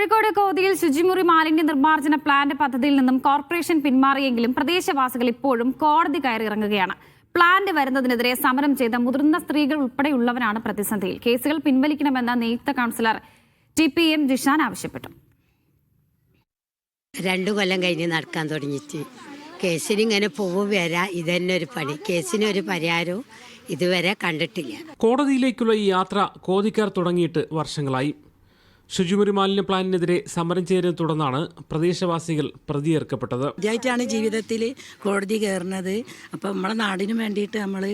കോഴിക്കോട് കോതിയിൽ ശുചിമുറി മാലിന്യ നിർമ്മാർജ്ജന പ്ലാന്റ് പദ്ധതിയിൽ നിന്നും കോർപ്പറേഷൻ പിന്മാറിയെങ്കിലും പ്രദേശവാസികൾ ഇപ്പോഴും കോടതി കയറി ഇറങ്ങുകയാണ്. പ്ലാന്റ് വരുന്നതിനെതിരെ സമരം ചെയ്ത മുതിർന്ന സ്ത്രീകൾ ഉൾപ്പെടെയുള്ളവരാണ് പ്രതിസന്ധിയിൽ. കേസുകൾ പിൻവലിക്കണമെന്ന് നിയുക്ത കൗൺസിലർ TPM ജിഷാൻ ആവശ്യപ്പെട്ടു. 2 കൊല്ലം കഴിഞ്ഞ് നടക്കാൻ തുടങ്ങിയിട്ട് കേസിനിങ്ങനെ പോകും വരാ, ഇതന്നെ ഒരു പണി. കേസിനൊരു പരിഹാരവും ഇതുവരെ കണ്ടിട്ടില്ല. കോടതിയിലേക്കുള്ള ഈ യാത്ര കോതിക്കാർ തുടങ്ങിയിട്ട് വർഷങ്ങളായി. ശുചിമുറി മാലിന്യ പ്ലാനിനെതിരെ സമരം ചെയ്തതിനെ തുടർന്നാണ് പ്രദേശവാസികൾ പ്രതിയേർക്കപ്പെട്ടത്. ആദ്യമായിട്ടാണ് ജീവിതത്തിൽ കോടതി കയറുന്നത്. അപ്പം നമ്മളെ നാടിന് വേണ്ടിയിട്ട് നമ്മൾ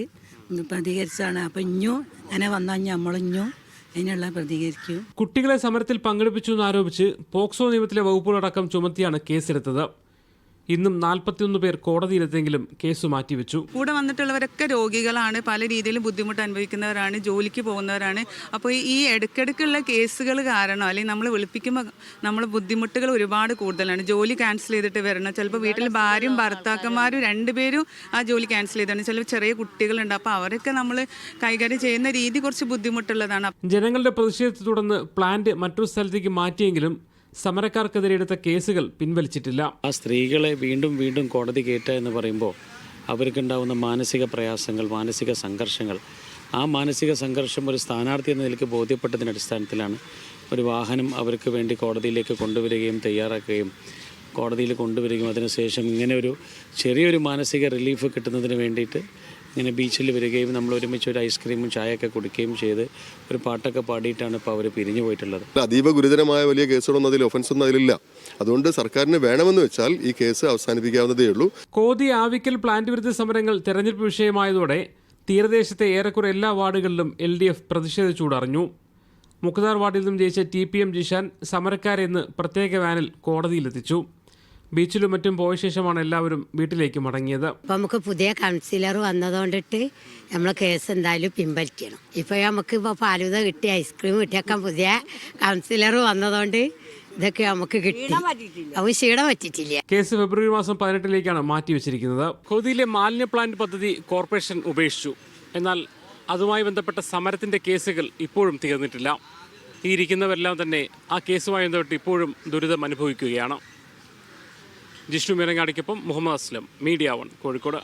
പ്രതികരിച്ചാണ്. അപ്പം ഇഞ്ഞും അങ്ങനെ വന്നാൽ നമ്മളിഞ്ഞും അതിനുള്ള പ്രതികരിക്കും. കുട്ടികളെ സമരത്തിൽ പങ്കെടുപ്പിച്ചു എന്നാരോപിച്ച് പോക്സോ നിയമത്തിലെ വകുപ്പുകളടക്കം ചുമത്തിയാണ് കേസെടുത്തത്. ഇന്നും 41 പേർ കോടതിയിലെത്തെങ്കിലും കേസ് മാറ്റിവെച്ചു. കൂടെ വന്നിട്ടുള്ളവരൊക്കെ രോഗികളാണ്, പല രീതിയിലും ബുദ്ധിമുട്ട് അനുഭവിക്കുന്നവരാണ്, ജോലിക്ക് പോകുന്നവരാണ്. അപ്പോൾ ഈ ഇടയ്ക്കിടയ്ക്കുള്ള കേസുകൾ കാരണം അല്ലെങ്കിൽ നമ്മൾ വിളിപ്പിക്കുമ്പോൾ നമ്മൾ ബുദ്ധിമുട്ടുകൾ ഒരുപാട് കൂടുതലാണ്. ജോലി ക്യാൻസൽ ചെയ്തിട്ട് വരണം. ചിലപ്പോൾ വീട്ടിൽ ഭാര്യയും ഭർത്താക്കന്മാരും 2 പേരും ആ ജോലി ക്യാൻസൽ ചെയ്താണ്. ചിലപ്പോൾ ചെറിയ കുട്ടികളുണ്ട്. അപ്പോൾ അവരൊക്കെ നമ്മൾ കൈകാര്യം ചെയ്യുന്ന രീതി കുറച്ച് ബുദ്ധിമുട്ടുള്ളതാണ്. ജനങ്ങളുടെ പ്രതിഷേധത്തെ തുടർന്ന് പ്ലാന്റ് മറ്റൊരു സ്ഥലത്തേക്ക് മാറ്റിയെങ്കിലും സമരക്കാർക്കെതിരെ എടുത്ത കേസുകൾ പിൻവലിച്ചിട്ടില്ല. ആ സ്ത്രീകളെ വീണ്ടും വീണ്ടും കോടതി കയറ്റുക എന്ന് പറയുമ്പോൾ അവർക്കുണ്ടാകുന്ന മാനസിക പ്രയാസങ്ങൾ, മാനസിക സംഘർഷങ്ങൾ, ആ മാനസിക സംഘർഷം ഒരു സ്ഥാനാർത്ഥി എന്ന നിലയ്ക്ക് ബോധ്യപ്പെട്ടതിൻ്റെ അടിസ്ഥാനത്തിലാണ് ഒരു വാഹനം അവർക്ക് വേണ്ടി കോടതിയിലേക്ക് കൊണ്ടുവരികയും തയ്യാറാക്കുകയും കോടതിയിൽ കൊണ്ടുവരികയും അതിനുശേഷം ഇങ്ങനെ ഒരു ചെറിയൊരു മാനസിക റിലീഫ് കിട്ടുന്നതിന് വേണ്ടിയിട്ട് ഇങ്ങനെ ബീച്ചിൽ വരികയും നമ്മൾ ഒരുമിച്ച് ഒരു ഐസ്ക്രീമും ചായയൊക്കെ കുടിക്കുകയും ചെയ്ത് ഒരു പാട്ടൊക്കെ പാടിയിട്ടാണ് ഇപ്പോൾ അവർ പിരിഞ്ഞു പോയിട്ടുള്ളത്. അതീവ ഗുരുതരമായ വലിയ കേസുകളൊന്നും അതിൽ ഒഫൻസ് ഒന്നും അതിലില്ല. അതുകൊണ്ട് സർക്കാരിന് വേണമെന്ന് വെച്ചാൽ ഈ കേസ് അവസാനിപ്പിക്കാവുന്നതേ ഉള്ളൂ. കോതി ആവിക്കൽ പ്ലാന്റ് വിരുദ്ധ സമരങ്ങൾ തെരഞ്ഞെടുപ്പ് വിഷയമായതോടെ തീരദേശത്തെ ഏറെക്കുറെ എല്ലാ വാർഡുകളിലും LDF പ്രതിഷേധ ചൂടറിഞ്ഞു. മുഖദാർ വാർഡിൽ നിന്നും ജയിച്ച TPM ജിഷാൻ സമരക്കാരെ ഇന്ന് പ്രത്യേക വാനിൽ കോടതിയിലെത്തിച്ചു. ബീച്ചിലും മറ്റും പോയ ശേഷമാണ് എല്ലാവരും വീട്ടിലേക്ക് മടങ്ങിയത്. അപ്പം നമുക്ക് പുതിയ കൗൺസിലർ വന്നതുകൊണ്ടിട്ട് നമ്മൾ കേസ് എന്തായാലും പിൻവലിക്കണം. ഇപ്പോൾ നമുക്ക് ഫാലൂദ കിട്ടി, ഐസ്ക്രീം കിട്ടിയൊക്കെ പുതിയ കൗൺസിലർ വന്നതുകൊണ്ട് ഇതൊക്കെ നമുക്ക് കിട്ടി. അവ ക്ഷീണം പറ്റിയിട്ടില്ല. കേസ് ഫെബ്രുവരി മാസം 18-ലേക്കാണ് മാറ്റിവെച്ചിരിക്കുന്നത്. കോതിയിലെ മാലിന്യ പ്ലാന്റ് പദ്ധതി കോർപ്പറേഷൻ ഉപേക്ഷിച്ചു. എന്നാൽ അതുമായി ബന്ധപ്പെട്ട സമരത്തിന്റെ കേസുകൾ ഇപ്പോഴും തീർന്നിട്ടില്ല. ഈ ഇരിക്കുന്നവരെല്ലാം തന്നെ ആ കേസുമായി ബന്ധപ്പെട്ട് ഇപ്പോഴും ദുരിതം അനുഭവിക്കുകയാണ്. ജിഷ്ണു മീരങ്ങാടിക്കൊപ്പം മുഹമ്മദ് അസ്ലം, മീഡിയ 1 കോഴിക്കോട്.